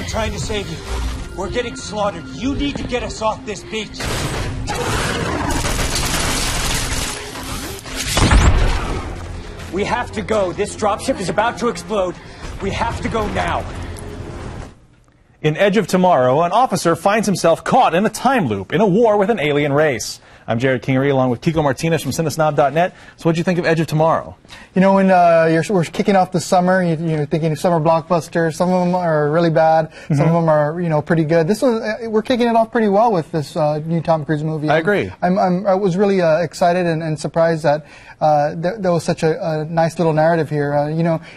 I'm trying to save you. We're getting slaughtered. You need to get us off this beach. We have to go. This dropship is about to explode. We have to go now. In Edge of Tomorrow, an officer finds himself caught in a time loop in a war with an alien race. I'm Jerrod Kingery, along with Kiko Martinez from cinesnob.net. So what do you think of Edge of Tomorrow? You know, when we're kicking off the summer, you're thinking summer blockbusters. Some of them are really bad. Some of them are, pretty good. This one, we're kicking it off pretty well with this new Tom Cruise movie. I agree. I was really excited and surprised that there was such a nice little narrative here.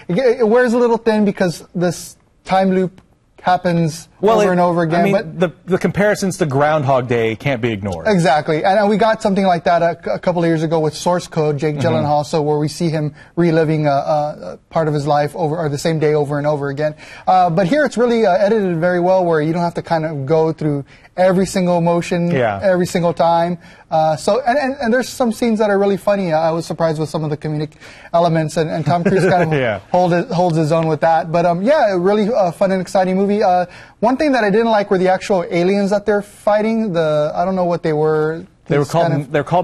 It wears a little thin because this time loop happens over and over again. I mean, but the comparisons to Groundhog Day can't be ignored. Exactly. And we got something like that a couple of years ago with Source Code, Jake Gyllenhaal, so where we see him reliving a part of his life or the same day over and over again. But here it's really edited very well, where you don't have to kind of go through every single motion every single time. And there's some scenes that are really funny. I was surprised with some of the comedic elements, and Tom Cruise kind of holds his own with that. But a really fun and exciting movie. One thing that I didn't like were the actual aliens that they're fighting. I don't know what they were. They're called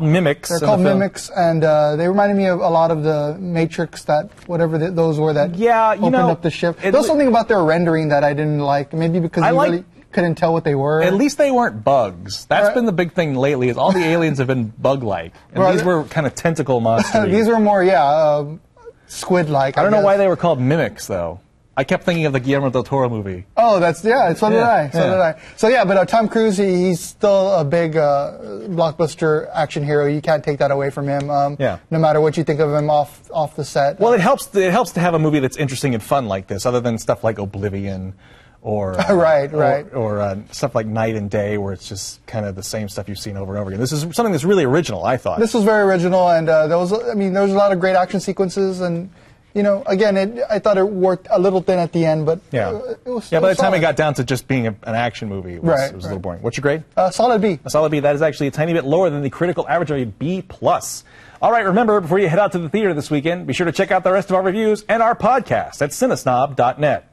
mimics. They're called mimics, and they reminded me of a lot of the Matrix, those were that opened up the ship. There was something about their rendering that I didn't like. Maybe because you really couldn't tell what they were. At least they weren't bugs. That's been the big thing lately, is all the aliens have been bug-like. And these were kind of tentacle monsters. These were more, squid-like. I don't know why they were called mimics, though. I kept thinking of the Guillermo del Toro movie. Oh, so did I. But Tom Cruise, he's still a big blockbuster action hero. You can't take that away from him. No matter what you think of him off the set. Well, it helps to have a movie that's interesting and fun like this, other than stuff like Oblivion, or or stuff like Night and Day, where it's just kind of the same stuff you've seen over and over again. This is something that's really original, I thought. This was very original, and there was a lot of great action sequences, and again, I thought it worked a little thin at the end, but it was by the time it got down to just being an action movie, it was a little boring. What's your grade? Solid B. A solid B. That is actually a tiny bit lower than the critical average of B+. All right, remember, before you head out to the theater this weekend, be sure to check out the rest of our reviews and our podcast at cinesnob.net.